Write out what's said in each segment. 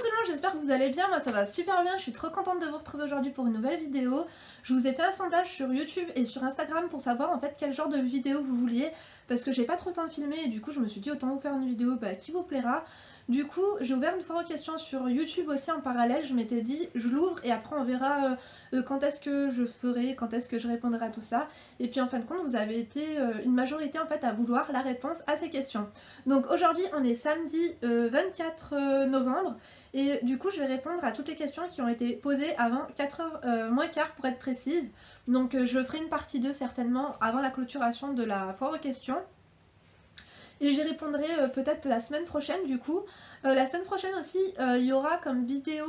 tout le monde, j'espère que vous allez bien, moi ça va super bien, je suis trop contente de vous retrouver aujourd'hui pour une nouvelle vidéo. Je vous ai fait un sondage sur YouTube et sur Instagram pour savoir en fait quel genre de vidéo vous vouliez, parce que j'ai pas trop le temps de filmer et du coup je me suis dit autant vous faire une vidéo qui vous plaira. Du coup j'ai ouvert une foire aux questions sur YouTube aussi en parallèle, je m'étais dit je l'ouvre et après on verra quand est-ce que je ferai, quand est-ce que je répondrai à tout ça. Et puis en fin de compte vous avez été une majorité en fait à vouloir la réponse à ces questions. Donc aujourd'hui on est samedi 24 novembre et du coup je vais répondre à toutes les questions qui ont été posées avant 4h moins quart pour être précise. Donc je ferai une partie 2 certainement avant la clôturation de la foire aux questions. Et j'y répondrai peut-être la semaine prochaine du coup. La semaine prochaine aussi, il y aura comme vidéo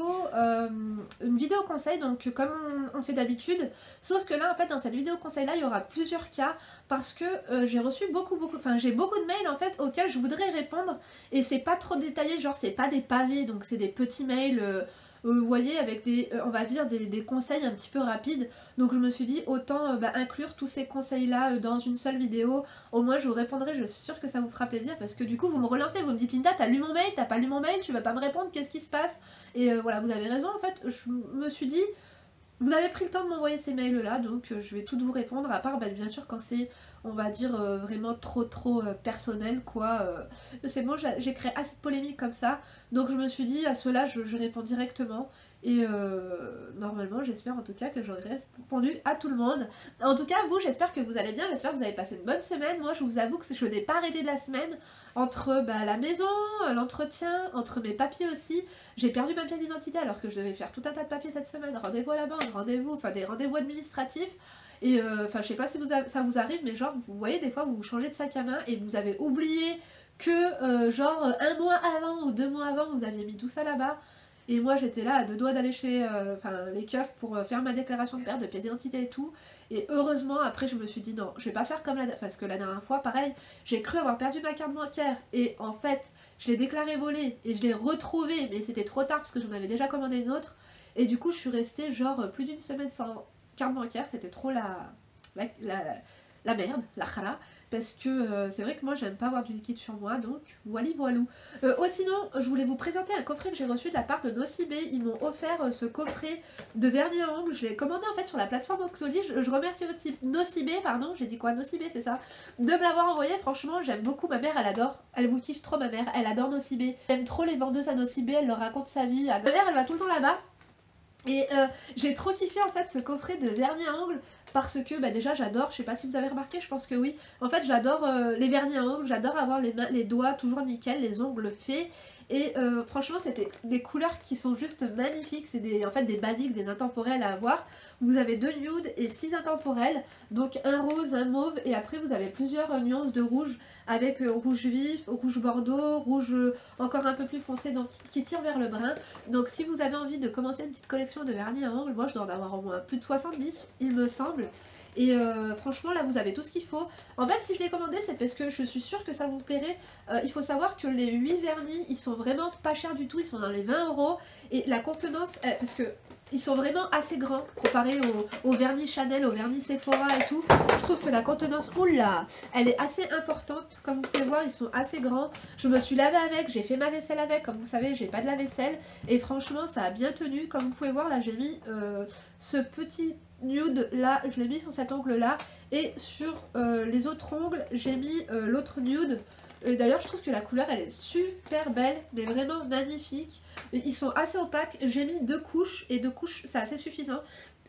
une vidéo conseil, donc comme on fait d'habitude. Sauf que là, en fait, dans cette vidéo conseil là, il y aura plusieurs cas parce que j'ai reçu beaucoup de mails en fait auxquels je voudrais répondre. Et c'est pas trop détaillé, genre c'est pas des pavés, donc c'est des petits mails... vous voyez, avec des, on va dire des conseils un petit peu rapides. Donc je me suis dit autant inclure tous ces conseils là dans une seule vidéo. Au moins je vous répondrai, je suis sûre que ça vous fera plaisir parce que du coup vous me relancez, vous me dites Linda t'as lu mon mail, t'as pas lu mon mail, tu vas pas me répondre, qu'est-ce qui se passe? Et voilà, vous avez raison en fait, je me suis dit vous avez pris le temps de m'envoyer ces mails là, donc je vais toutes vous répondre, à part bien sûr quand c'est, on va dire, vraiment trop personnel quoi. C'est bon, j'ai créé assez de polémiques comme ça, donc je me suis dit à ceux-là je réponds directement. Et normalement j'espère en tout cas que j'aurai répondu à tout le monde. En tout cas vous, j'espère que vous allez bien, j'espère que vous avez passé une bonne semaine. Moi je vous avoue que je n'ai pas arrêté de la semaine. Entre la maison, l'entretien, entre mes papiers aussi. J'ai perdu ma pièce d'identité alors que je devais faire tout un tas de papiers cette semaine. Rendez-vous à la banque, des rendez-vous administratifs. Et je sais pas si ça vous arrive, mais genre vous voyez des fois vous changez de sac à main et vous avez oublié que genre un mois avant ou 2 mois avant vous aviez mis tout ça là-bas. Et moi j'étais là à 2 doigts d'aller chez les keufs pour faire ma déclaration de perte de pièce d'identité et tout. Et heureusement après je me suis dit non, je vais pas faire comme parce que la dernière fois pareil, j'ai cru avoir perdu ma carte bancaire et en fait je l'ai déclarée volée et je l'ai retrouvée, mais c'était trop tard parce que j'en avais déjà commandé une autre. Et du coup je suis restée genre plus d'une semaine sans carte bancaire, c'était trop la merde, la khara, parce que c'est vrai que moi j'aime pas avoir du liquide sur moi, donc voilou. Sinon, je voulais vous présenter un coffret que j'ai reçu de la part de Nocibé. Ils m'ont offert ce coffret de vernis à ongles, je l'ai commandé en fait sur la plateforme Octodie. Je remercie aussi Nocibé, pardon, j'ai dit quoi, Nocibé c'est ça, de me l'avoir envoyé. Franchement j'aime beaucoup, ma mère elle adore, elle vous kiffe trop ma mère, elle adore Nocibé, elle aime trop les vendeuses à Nocibé, elle leur raconte sa vie, ma mère elle va tout le temps là-bas. Et j'ai trop kiffé en fait ce coffret de vernis à ongles parce que déjà j'adore, je sais pas si vous avez remarqué, je pense que oui, en fait j'adore les vernis à ongles, j'adore avoir les doigts toujours nickel, les ongles faits. Et franchement c'était des couleurs qui sont juste magnifiques, c'est en fait des basiques, des intemporels à avoir. Vous avez 2 nudes et 6 intemporels, donc un rose, un mauve, et après vous avez plusieurs nuances de rouge avec rouge vif, rouge bordeaux, rouge encore un peu plus foncé, donc qui tire vers le brun. Donc si vous avez envie de commencer une petite collection de vernis à ongles, moi je dois en avoir au moins plus de 70 il me semble. Et franchement là vous avez tout ce qu'il faut. En fait si je l'ai commandé c'est parce que je suis sûre que ça vous plairait. Il faut savoir que les 8 vernis ils sont vraiment pas chers du tout, ils sont dans les 20 €. Et la contenance, parce que ils sont vraiment assez grands comparé au vernis Chanel, au vernis Sephora et tout. Je trouve que la contenance, oula, elle est assez importante. Comme vous pouvez voir, ils sont assez grands. Je me suis lavé avec, j'ai fait ma vaisselle avec. Comme vous savez, j'ai pas de lave-vaisselle. Et franchement, ça a bien tenu. Comme vous pouvez voir, là, j'ai mis ce petit nude là, je l'ai mis sur cet ongle là. Et sur les autres ongles, j'ai mis l'autre nude. D'ailleurs je trouve que la couleur elle est super belle, mais vraiment magnifique. Ils sont assez opaques, j'ai mis 2 couches et 2 couches c'est assez suffisant.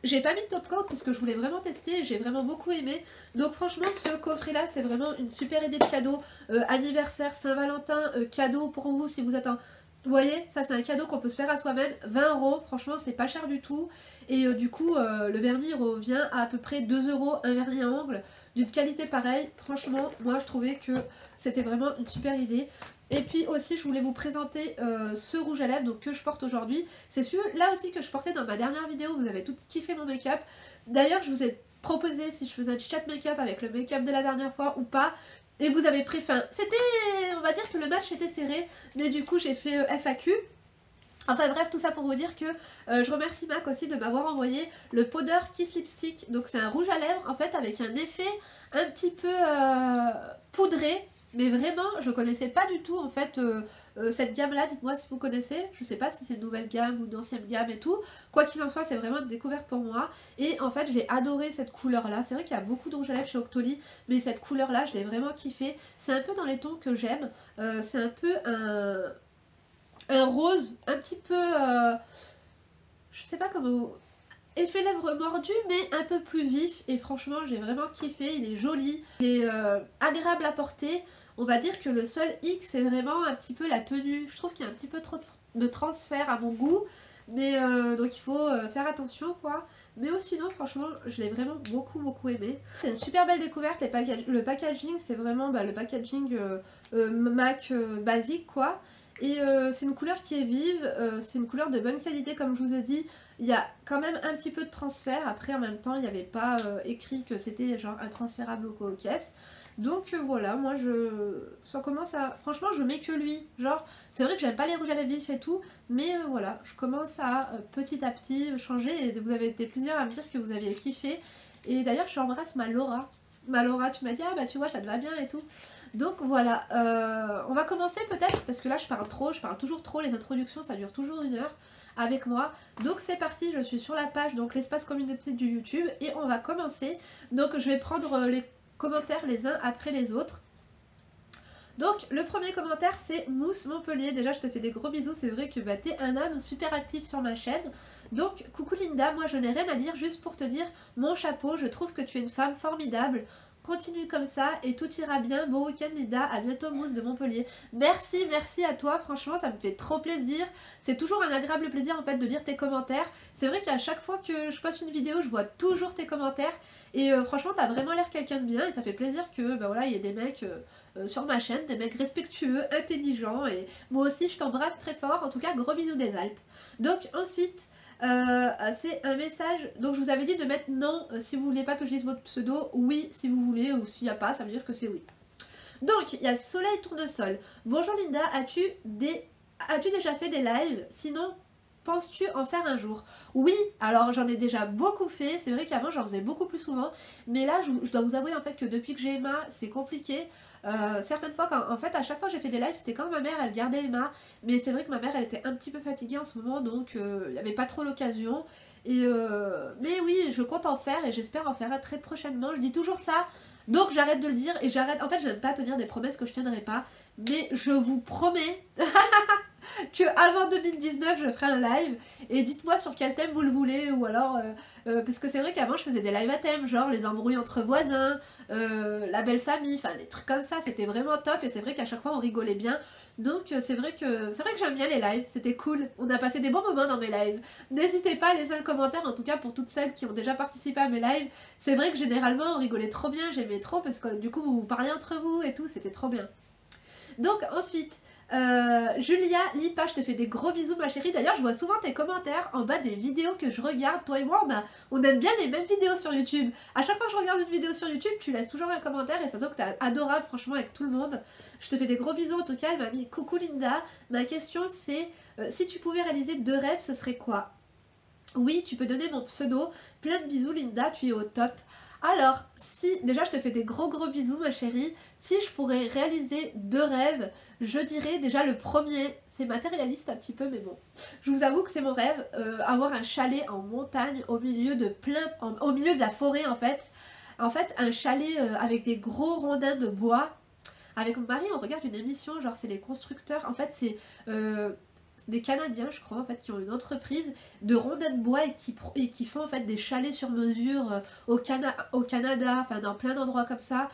J'ai pas mis de top coat parce que je voulais vraiment tester et j'ai vraiment beaucoup aimé. Donc franchement ce coffret là c'est vraiment une super idée de cadeau. Anniversaire, Saint-Valentin, cadeau pour vous si vous êtes un... Vous voyez, ça c'est un cadeau qu'on peut se faire à soi-même, 20 €, franchement c'est pas cher du tout. Et du coup le vernis revient à peu près 2 €, un vernis à ongles d'une qualité pareille. Franchement moi je trouvais que c'était vraiment une super idée. Et puis aussi je voulais vous présenter ce rouge à lèvres donc, que je porte aujourd'hui. C'est celui-là aussi que je portais dans ma dernière vidéo, vous avez tout kiffé mon make-up. D'ailleurs je vous ai proposé si je faisais un chat make-up avec le make-up de la dernière fois ou pas. Et vous avez pris fin. C'était, on va dire que le match était serré, mais du coup j'ai fait FAQ. Enfin bref, tout ça pour vous dire que je remercie Mac aussi de m'avoir envoyé le Powder Kiss Lipstick. Donc c'est un rouge à lèvres en fait avec un effet un petit peu poudré. Mais vraiment, je connaissais pas du tout en fait cette gamme-là. Dites-moi si vous connaissez. Je sais pas si c'est une nouvelle gamme ou une ancienne gamme et tout. Quoi qu'il en soit, c'est vraiment une découverte pour moi. Et en fait, j'ai adoré cette couleur-là. C'est vrai qu'il y a beaucoup de rouge à lèvres chez Octoly, mais cette couleur-là, je l'ai vraiment kiffé. C'est un peu dans les tons que j'aime. C'est un peu un rose, un petit peu... je sais pas comment... Effet lèvres mordu, mais un peu plus vif. Et franchement, j'ai vraiment kiffé. Il est joli, il est agréable à porter. On va dire que le seul hic, c'est vraiment un petit peu la tenue. Je trouve qu'il y a un petit peu trop de transfert à mon goût. Mais donc il faut faire attention, quoi. Mais sinon, franchement, je l'ai vraiment beaucoup aimé. C'est une super belle découverte. Le packaging, c'est vraiment le packaging MAC basique, quoi. Et c'est une couleur qui est vive, c'est une couleur de bonne qualité comme je vous ai dit. Il y a quand même un petit peu de transfert. Après en même temps il n'y avait pas écrit que c'était genre intransférable aux caisses. Donc voilà, moi ça commence à... Franchement je mets que lui. Genre c'est vrai que j'aime pas les rouges à lèvres vifs et tout. Mais voilà, je commence à petit changer. Et vous avez été plusieurs à me dire que vous aviez kiffé. Et d'ailleurs j'embrasse ma Laura. Ma Laura, tu m'as dit ah bah tu vois ça te va bien et tout. Donc voilà, on va commencer peut-être, parce que là je parle toujours trop, les introductions ça dure toujours 1 heure avec moi. Donc c'est parti, je suis sur la page, donc l'espace communauté du YouTube, et on va commencer. Donc je vais prendre les commentaires les uns après les autres. Donc le premier commentaire c'est Mousse Montpellier, déjà je te fais des gros bisous, c'est vrai que t'es un âme super actif sur ma chaîne. Donc coucou Linda, moi je n'ai rien à dire, juste pour te dire mon chapeau, je trouve que tu es une femme formidable. Continue comme ça et tout ira bien. Bon week-end Linda, à bientôt Mousse de Montpellier. Merci à toi, franchement ça me fait trop plaisir. C'est toujours un agréable plaisir en fait de lire tes commentaires. C'est vrai qu'à chaque fois que je poste une vidéo, je vois toujours tes commentaires. Et franchement t'as vraiment l'air quelqu'un de bien et ça fait plaisir que voilà, il y ait des mecs sur ma chaîne, des mecs respectueux, intelligents. Et moi aussi je t'embrasse très fort. En tout cas gros bisous des Alpes. Donc ensuite... c'est un message, donc je vous avais dit de mettre non si vous voulez pas que je dise votre pseudo, oui si vous voulez, ou s'il n'y a pas ça veut dire que c'est oui. Donc il y a Soleil Tournesol. Bonjour Linda, as-tu déjà fait des lives? Sinon penses-tu en faire un jour? Oui, alors j'en ai déjà beaucoup fait, c'est vrai qu'avant j'en faisais beaucoup plus souvent, mais là je dois vous avouer en fait que depuis que j'ai Emma c'est compliqué. Certaines fois, en fait à chaque fois que j'ai fait des lives c'était quand ma mère elle gardait Emma, mais c'est vrai que ma mère elle était un petit peu fatiguée en ce moment, donc il n'y avait pas trop l'occasion. Mais oui, je compte en faire et j'espère en faire un très prochainement, je dis toujours ça, donc j'arrête de le dire et j'arrête, en fait j'aime pas tenir des promesses que je tiendrai pas, mais je vous promets que avant 2019 je ferai un live et dites-moi sur quel thème vous le voulez, ou alors parce que c'est vrai qu'avant je faisais des lives à thème genre les embrouilles entre voisins, la belle famille, enfin des trucs comme ça, c'était vraiment top et c'est vrai qu'à chaque fois on rigolait bien. Donc c'est vrai que j'aime bien les lives, c'était cool, on a passé des bons moments dans mes lives. N'hésitez pas à laisser un commentaire en tout cas pour toutes celles qui ont déjà participé à mes lives. C'est vrai que généralement on rigolait trop bien, j'aimais trop parce que du coup vous parliez entre vous et tout, c'était trop bien. Donc ensuite, Julia Lipa, je te fais des gros bisous ma chérie. D'ailleurs je vois souvent tes commentaires en bas des vidéos que je regarde. Toi et moi on aime bien les mêmes vidéos sur YouTube. À chaque fois que je regarde une vidéo sur YouTube, tu laisses toujours un commentaire et ça se voit que t'es adorable franchement avec tout le monde. Je te fais des gros bisous en tout cas. Elle m'a mis coucou Linda. Ma question c'est si tu pouvais réaliser 2 rêves, ce serait quoi? Oui, tu peux donner mon pseudo. Plein de bisous Linda, tu es au top. Alors, si, déjà je te fais des gros bisous ma chérie, si je pourrais réaliser 2 rêves, je dirais déjà le premier, c'est matérialiste un petit peu mais bon, je vous avoue que c'est mon rêve, avoir un chalet en montagne au milieu de la forêt en fait. En fait un chalet avec des gros rondins de bois. Avec mon mari on regarde une émission, genre c'est les constructeurs, en fait c'est... des Canadiens je crois en fait qui ont une entreprise de rondins de bois et qui font en fait des chalets sur mesure au Canada, enfin dans plein d'endroits comme ça,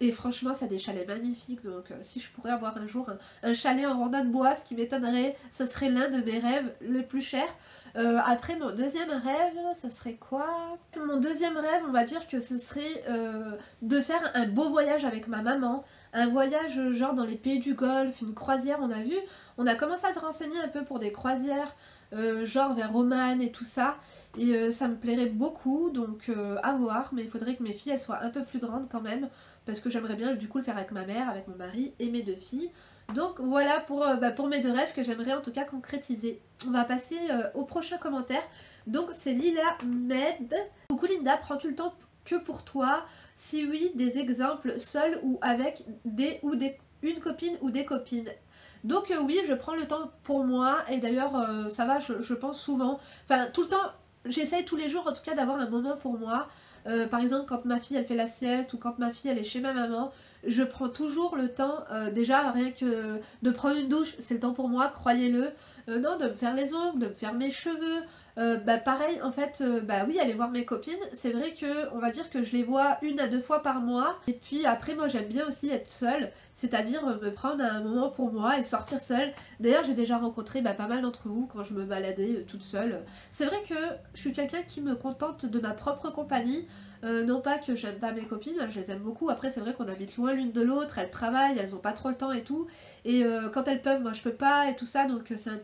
et franchement c'est des chalets magnifiques. Donc si je pourrais avoir un jour un chalet en rondin de bois, ce qui m'étonnerait, ce serait l'un de mes rêves les plus chers. Après mon deuxième rêve, ce serait quoi? Mon deuxième rêve, on va dire que ce serait de faire un beau voyage avec ma maman, un voyage genre dans les pays du Golfe, une croisière. On a commencé à se renseigner un peu pour des croisières, genre vers Oman et tout ça, et ça me plairait beaucoup, donc à voir, mais il faudrait que mes filles elles soient un peu plus grandes quand même, parce que j'aimerais bien du coup le faire avec ma mère, avec mon mari et mes 2 filles. Donc voilà pour mes 2 rêves que j'aimerais en tout cas concrétiser. On va passer au prochain commentaire. Donc c'est Lila Meb. Coucou Linda, prends-tu le temps que pour toi? Si oui, des exemples seuls ou avec des une copine ou des copines. Donc oui, je prends le temps pour moi, et d'ailleurs ça va, je pense souvent, enfin tout le temps, j'essaye tous les jours en tout cas d'avoir un moment pour moi. Par exemple quand ma fille elle fait la sieste ou quand ma fille elle est chez ma maman, je prends toujours le temps, déjà rien que de prendre une douche, c'est le temps pour moi, croyez-le. Non, de me faire les ongles, de me faire mes cheveux. Bah pareil en fait, bah oui, aller voir mes copines, c'est vrai que on va dire que je les vois 1 à 2 fois par mois. Et puis après moi j'aime bien aussi être seule, c'est-à-dire me prendre un moment pour moi et sortir seule. D'ailleurs j'ai déjà rencontré pas mal d'entre vous quand je me baladais toute seule. C'est vrai que je suis quelqu'un qui me contente de ma propre compagnie. Non pas que j'aime pas mes copines, je les aime beaucoup. Après c'est vrai qu'on habite loin l'une de l'autre, elles travaillent, elles ont pas trop le temps et tout. Et quand elles peuvent, moi je peux pas et tout ça, donc c'est un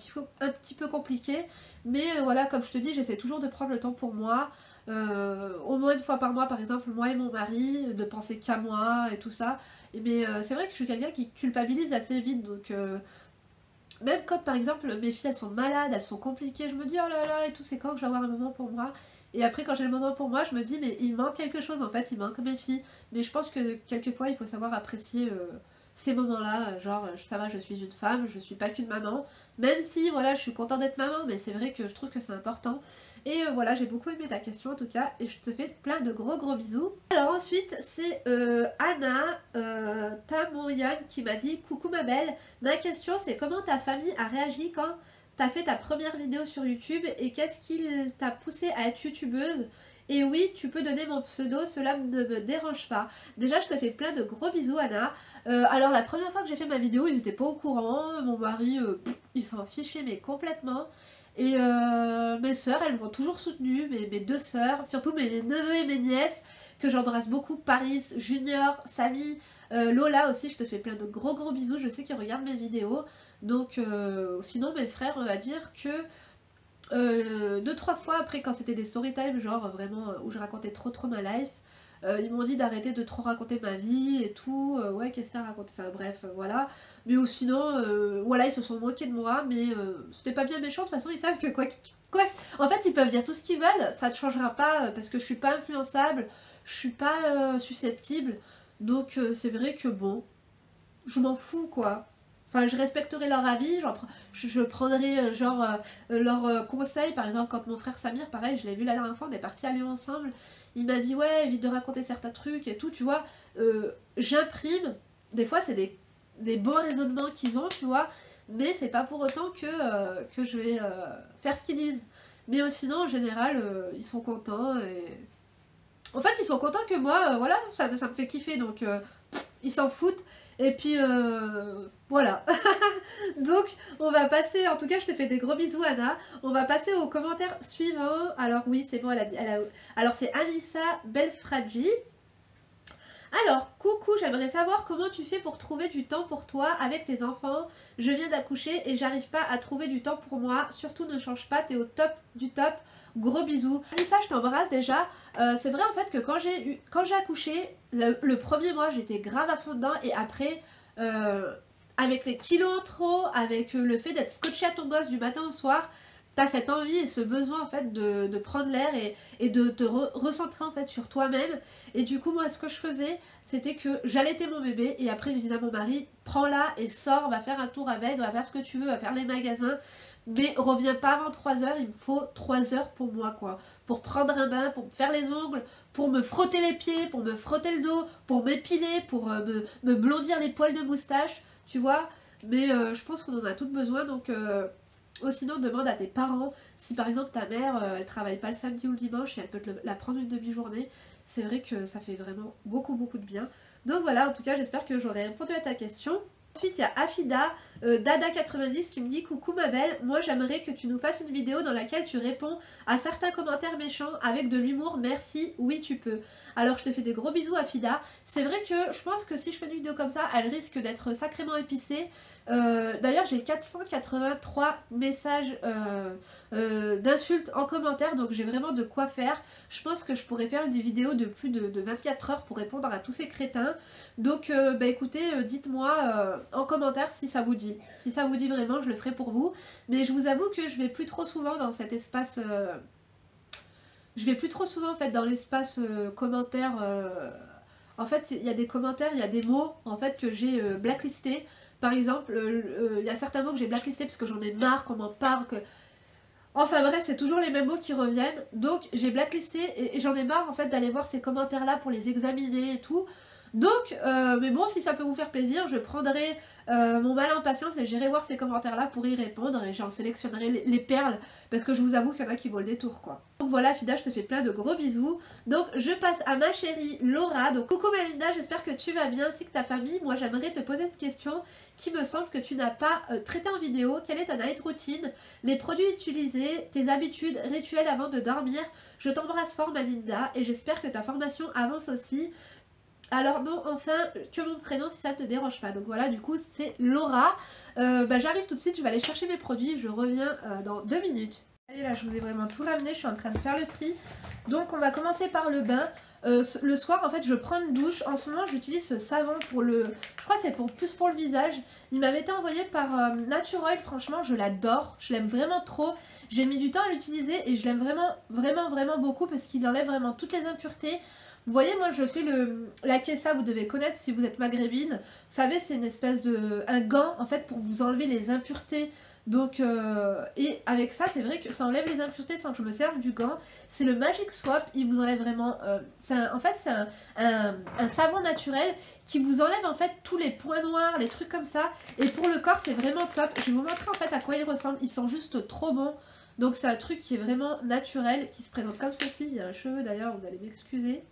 petit peu compliqué. Mais voilà, comme je te dis, j'essaie toujours de prendre le temps pour moi. Au moins 1 fois par mois, par exemple, moi et mon mari, de penser qu'à moi et tout ça. Mais c'est vrai que je suis quelqu'un qui culpabilise assez vite, donc même quand par exemple mes filles elles sont malades, elles sont compliquées, je me dis oh là là et tout, c'est quand que je vais avoir un moment pour moi. Et après quand j'ai le moment pour moi, je me dis mais il manque quelque chose en fait, il manque mes filles. Mais je pense que quelquefois il faut savoir apprécier ces moments-là, genre ça va, je suis une femme, je suis pas qu'une maman. Même si voilà, je suis contente d'être maman, mais c'est vrai que je trouve que c'est important. Et voilà, j'ai beaucoup aimé ta question en tout cas, et je te fais plein de gros bisous. Alors ensuite, c'est Anna Tamoyan qui m'a dit « Coucou ma belle, ma question c'est comment ta famille a réagi quand t'as fait ta première vidéo sur YouTube et qu'est-ce qui t'a poussé à être youtubeuse ? Et oui, tu peux donner mon pseudo, cela ne me dérange pas. » Déjà, je te fais plein de gros bisous Anna. Alors la première fois que j'ai fait ma vidéo, ils étaient pas au courant, mon mari, il s'en fichait mais complètement. Et mes sœurs, elles m'ont toujours soutenue, mes 2 sœurs, surtout mes neveux et mes nièces, que j'embrasse beaucoup, Paris, Junior, Samy, Lola aussi, je te fais plein de gros bisous, je sais qu'ils regardent mes vidéos. Donc sinon mes frères, on va dire que 2-3 fois après quand c'était des story time, genre vraiment où je racontais trop ma life, ils m'ont dit d'arrêter de trop raconter ma vie et tout, ouais qu'est-ce que t'as raconté, enfin bref, voilà. Mais ou sinon, voilà, ils se sont moqués de moi, mais c'était pas bien méchant, de toute façon ils savent que quoi, en fait ils peuvent dire tout ce qu'ils veulent, ça ne changera pas, parce que je suis pas influençable, je suis pas susceptible, donc c'est vrai que bon, je m'en fous quoi. Enfin, je respecterai leur avis, je prendrai leurs conseils. Par exemple, quand mon frère Samir, pareil, je l'ai vu la dernière fois, on est partis à Lyon ensemble. Il m'a dit, ouais, évite de raconter certains trucs et tout, tu vois. J'imprime. Des fois, c'est des bons raisonnements qu'ils ont, tu vois. Mais c'est pas pour autant que je vais faire ce qu'ils disent. Mais sinon, en général, ils sont contents. Et... En fait, ils sont contents que moi, voilà, ça me fait kiffer. Donc, ils s'en foutent. Et puis voilà. Donc on va passer, en tout cas je te fais des gros bisous Anna. On va passer au commentaire suivant. Alors oui c'est bon, alors c'est Anissa Belfragi. Alors, coucou, j'aimerais savoir comment tu fais pour trouver du temps pour toi avec tes enfants. Je viens d'accoucher et j'arrive pas à trouver du temps pour moi. Surtout ne change pas, t'es au top du top. Gros bisous. Anissa, je t'embrasse déjà. C'est vrai en fait que quand j'ai accouché, le premier mois j'étais grave à fond dedans et après... avec les kilos en trop, avec le fait d'être scotché à ton gosse du matin au soir, t'as cette envie et ce besoin en fait de prendre l'air et de te recentrer en fait sur toi-même. Et du coup moi ce que je faisais c'était que j'allaitais mon bébé et après je disais à mon mari prends-la et sors, va faire un tour avec, va faire ce que tu veux, va faire les magasins. Mais reviens pas avant 3 heures, il me faut 3 heures pour moi quoi. Pour prendre un bain, pour me faire les ongles, pour me frotter les pieds, pour me frotter le dos, pour m'épiler, pour me blondir les poils de moustache, tu vois. Mais je pense qu'on en a toutes besoin donc... sinon demande à tes parents si par exemple ta mère elle travaille pas le samedi ou le dimanche et elle peut la prendre une demi-journée. C'est vrai que ça fait vraiment beaucoup de bien. Donc voilà, en tout cas j'espère que j'aurai répondu à ta question. Ensuite il y a Afida Dada90 qui me dit coucou ma belle, moi j'aimerais que tu nous fasses une vidéo dans laquelle tu réponds à certains commentaires méchants avec de l'humour, merci, oui tu peux. Alors je te fais des gros bisous Afida. C'est vrai que je pense que si je fais une vidéo comme ça, elle risque d'être sacrément épicée. D'ailleurs j'ai 483 messages d'insultes en commentaire, donc j'ai vraiment de quoi faire. Je pense que je pourrais faire une vidéo de plus de 24 heures pour répondre à tous ces crétins. Donc écoutez, dites-moi en commentaire si ça vous dit. Si ça vous dit vraiment, je le ferai pour vous. Mais je vous avoue que je vais plus trop souvent dans cet espace... je vais plus trop souvent en fait dans l'espace commentaire en fait il y a des commentaires, il y a des mots en fait que j'ai blacklistés. Par exemple, il y a certains mots que j'ai blacklistés parce que j'en ai marre qu'on m'en parle, que... Enfin bref, c'est toujours les mêmes mots qui reviennent. Donc j'ai blacklisté et j'en ai marre en fait d'aller voir ces commentaires là pour les examiner et tout. Donc, mais bon, si ça peut vous faire plaisir, je prendrai mon mal en patience et j'irai voir ces commentaires-là pour y répondre et j'en sélectionnerai les perles parce que je vous avoue qu'il y en a qui vaut le détour, quoi. Donc voilà, Fida, je te fais plein de gros bisous. Donc, je passe à ma chérie Laura. Donc, coucou Malinda, j'espère que tu vas bien ainsi que ta famille. Moi, j'aimerais te poser une question qui me semble que tu n'as pas traité en vidéo. Quelle est ta night routine? Les produits utilisés, tes habitudes, rituels avant de dormir? Je t'embrasse fort Malinda et j'espère que ta formation avance aussi. Alors non, enfin, que mon prénom si ça ne te dérange pas. Donc voilà, du coup, c'est Laura. J'arrive tout de suite, je vais aller chercher mes produits. Je reviens dans 2 minutes. Et là, je vous ai vraiment tout ramené. Je suis en train de faire le tri. Donc on va commencer par le bain. Le soir, en fait, je prends une douche. En ce moment, j'utilise ce savon pour le... Je crois que c'est plus pour le visage. Il m'avait été envoyé par Nature Oil. Franchement, je l'adore. Je l'aime vraiment trop. J'ai mis du temps à l'utiliser et je l'aime vraiment beaucoup parce qu'il enlève vraiment toutes les impuretés. Vous voyez, moi je fais la kessa, vous devez connaître si vous êtes maghrébine. Vous savez, c'est une espèce de... un gant en fait pour vous enlever les impuretés. Donc, et avec ça, c'est vrai que ça enlève les impuretés sans que je me serve du gant. C'est le Magic Swap, il vous enlève vraiment... en fait, c'est un savon naturel qui vous enlève en fait tous les points noirs, les trucs comme ça. Et pour le corps, c'est vraiment top. Je vais vous montrer en fait à quoi il ressemble. Il sent juste trop bon. Donc c'est un truc qui est vraiment naturel, qui se présente comme ceci. Il y a un cheveu d'ailleurs, vous allez m'excuser.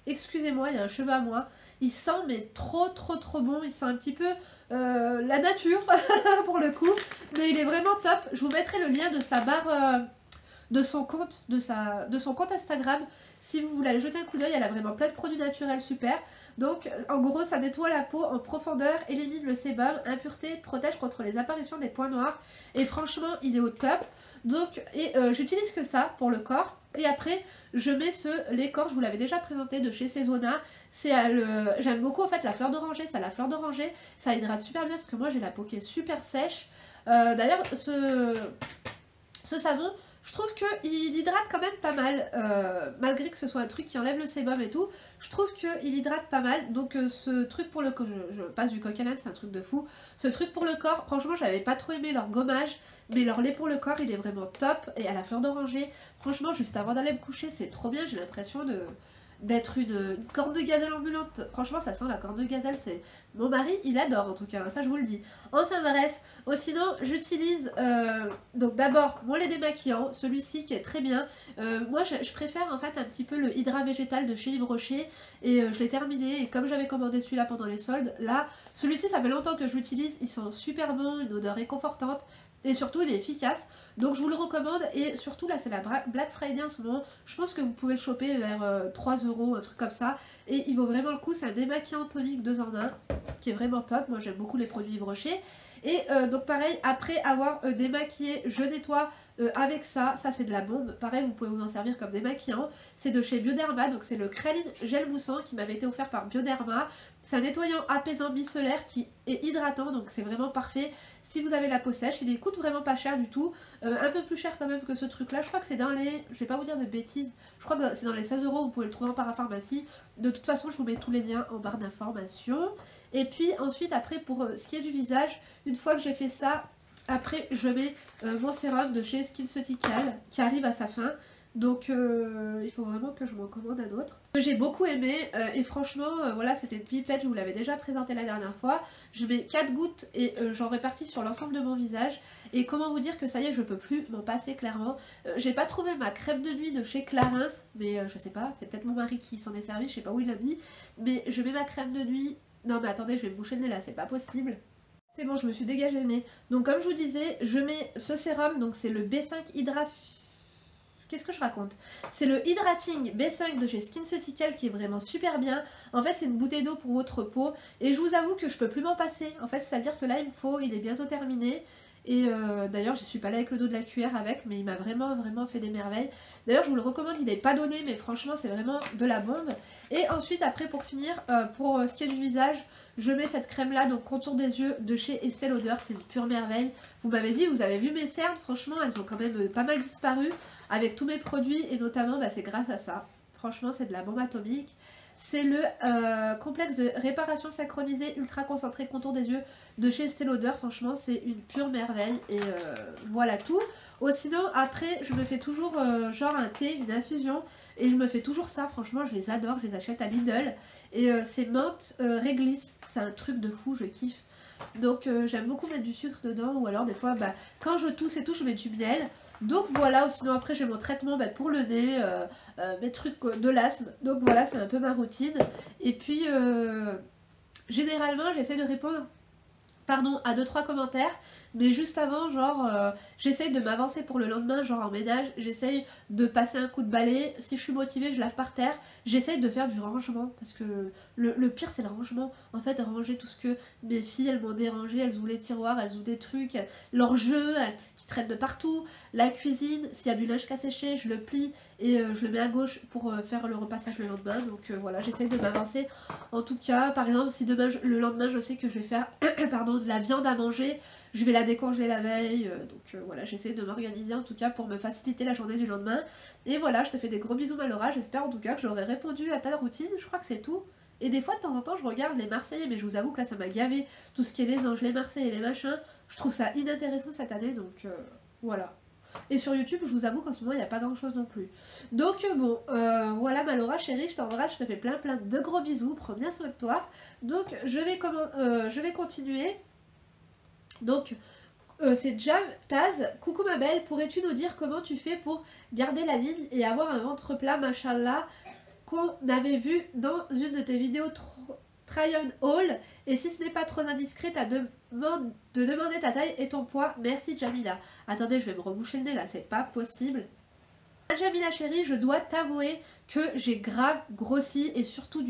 Excusez-moi, il y a un cheveu à moi. Il sent mais trop bon. Il sent un petit peu la nature pour le coup. Mais il est vraiment top. Je vous mettrai le lien de sa barre, de son compte Instagram. Si vous voulez aller jeter un coup d'œil, elle a vraiment plein de produits naturels super. Donc en gros, ça nettoie la peau en profondeur, élimine le sébum, impureté, protège contre les apparitions des points noirs. Et franchement, il est au top. Donc, j'utilise que ça pour le corps. Et après, je mets ce lait corps, je vous l'avais déjà présenté de chez Cezona. J'aime beaucoup en fait la fleur d'oranger, ça la fleur d'oranger, ça hydrate super bien parce que moi j'ai la peau qui est super sèche. D'ailleurs, ce savon, je trouve qu'il hydrate quand même pas mal, malgré que ce soit un truc qui enlève le sébum et tout, je trouve qu'il hydrate pas mal. Donc ce truc pour le corps, je passe du coq à l'âne, c'est un truc de fou. Ce truc pour le corps, franchement j'avais pas trop aimé leur gommage, mais leur lait pour le corps il est vraiment top. Et à la fleur d'oranger, franchement juste avant d'aller me coucher c'est trop bien, j'ai l'impression d'être une corne de gazelle ambulante. Franchement ça sent la corne de gazelle, c'est... Mon mari il adore en tout cas, ça je vous le dis. Enfin bref, sinon j'utilise donc d'abord mon lait démaquillant, celui-ci qui est très bien. Moi je préfère en fait un petit peu le Hydra végétal de chez Yves Rocher et je l'ai terminé et comme j'avais commandé celui-là pendant les soldes, là celui-ci ça fait longtemps que je l'utilise, il sent super bon, une odeur réconfortante. Et surtout, il est efficace. Donc, je vous le recommande. Et surtout, là, c'est la Black Friday en ce moment. Je pense que vous pouvez le choper vers 3 €, un truc comme ça. Et il vaut vraiment le coup. C'est un démaquillant tonique 2 en 1 qui est vraiment top. Moi, j'aime beaucoup les produits Yves Rocher. Et donc, pareil, après avoir démaquillé, je nettoie avec ça. Ça, c'est de la bombe. Pareil, vous pouvez vous en servir comme démaquillant. C'est de chez Bioderma. Donc, c'est le Kraline Gel Moussant qui m'avait été offert par Bioderma. C'est un nettoyant apaisant micellaire qui est hydratant. Donc, c'est vraiment parfait. Si vous avez la peau sèche, il coûte vraiment pas cher du tout. Un peu plus cher quand même que ce truc là. Je crois que c'est dans les... Je vais pas vous dire de bêtises. Je crois que c'est dans les 16 €. Vous pouvez le trouver en parapharmacie. De toute façon, je vous mets tous les liens en barre d'informations. Et puis ensuite, après, pour ce qui est du visage, une fois que j'ai fait ça, après, je mets mon sérum de chez SkinCeutical qui arrive à sa fin. Donc il faut vraiment que je m'en commande un autre. J'ai beaucoup aimé et franchement voilà, c'était une pipette, je vous l'avais déjà présenté la dernière fois. Je mets 4 gouttes et j'en répartis sur l'ensemble de mon visage. Et comment vous dire que ça y est, je peux plus m'en passer clairement. J'ai pas trouvé ma crème de nuit de chez Clarins, mais je sais pas, c'est peut-être mon mari qui s'en est servi, je sais pas où il l'a mis. Mais je mets ma crème de nuit. Non mais attendez, je vais me boucher le nez là, c'est pas possible. C'est bon, je me suis dégagé le nez. Donc comme je vous disais, je mets ce sérum, donc c'est le B5 Hydra... Qu'est-ce que je raconte? C'est le Hydrating B5 de chez SkinCeutical qui est vraiment super bien. En fait, c'est une bouteille d'eau pour votre peau. Et je vous avoue que je peux plus m'en passer. En fait, c'est-à-dire que là, il me faut, il est bientôt terminé. Et d'ailleurs, je suis pas là avec le dos de la cuillère avec, mais il m'a vraiment fait des merveilles. D'ailleurs, je vous le recommande, il n'est pas donné, mais franchement, c'est vraiment de la bombe. Et ensuite, après, pour finir, pour ce qui est du visage, je mets cette crème-là, donc contour des yeux de chez Estée Lauder, c'est une pure merveille. Vous m'avez dit, vous avez vu mes cernes, franchement, elles ont quand même pas mal disparu avec tous mes produits, et notamment, bah, c'est grâce à ça. Franchement, c'est de la bombe atomique. c'est le complexe de réparation synchronisée ultra concentré contour des yeux de chez Estée Lauder. Franchement, c'est une pure merveille. Et voilà tout. Sinon, après, je me fais toujours genre un thé, une infusion. Et je me fais toujours ça. Franchement, je les adore. Je les achète à Lidl. Et c'est menthe réglisse. C'est un truc de fou, je kiffe. Donc j'aime beaucoup mettre du sucre dedans. Ou alors des fois, bah, quand je tousse et tout, je mets du miel. Donc voilà, sinon après j'ai mon traitement pour le nez, mes trucs de l'asthme. Donc voilà, c'est un peu ma routine. Et puis généralement j'essaie de répondre à 2-3 commentaires, mais juste avant, genre, j'essaye de m'avancer pour le lendemain, genre en ménage, j'essaye de passer un coup de balai, si je suis motivée, je lave par terre, j'essaye de faire du rangement, parce que le pire c'est le rangement, en fait, ranger tout ce que mes filles, elles m'ont dérangé, elles ouvrent les tiroirs, elles ouvrent des trucs, leurs jeux, qui traînent de partout, la cuisine, s'il y a du linge qu'à sécher, je le plie, et je le mets à gauche pour faire le repassage le lendemain, donc voilà, j'essaye de m'avancer. En tout cas, par exemple, si demain, le lendemain, je sais que je vais faire pardon, de la viande à manger, je vais la décongeler la veille, donc voilà, j'essaie de m'organiser en tout cas pour me faciliter la journée du lendemain. Et voilà, je te fais des gros bisous Malora, j'espère en tout cas que j'aurai répondu à ta routine, je crois que c'est tout. Et des fois, de temps en temps, je regarde les Marseillais, mais je vous avoue que là, ça m'a gavé, tout ce qui est les anges, les Marseillais, les machins, je trouve ça inintéressant cette année, donc voilà. Et sur YouTube, je vous avoue qu'en ce moment, il n'y a pas grand chose non plus. Donc bon, voilà Malora chérie, je t'embrasse, je te fais plein de gros bisous, prends bien soin de toi. Donc je vais continuer. Donc c'est Jam Taz, coucou ma belle, pourrais-tu nous dire comment tu fais pour garder la ligne et avoir un ventre plat, machallah, qu'on avait vu dans une de tes vidéos try on haul, et si ce n'est pas trop indiscret, de demander ta taille et ton poids. Merci Jamila. Attendez, je vais me reboucher le nez là, c'est pas possible. Jamila chérie, je dois t'avouer que j'ai grave grossi et surtout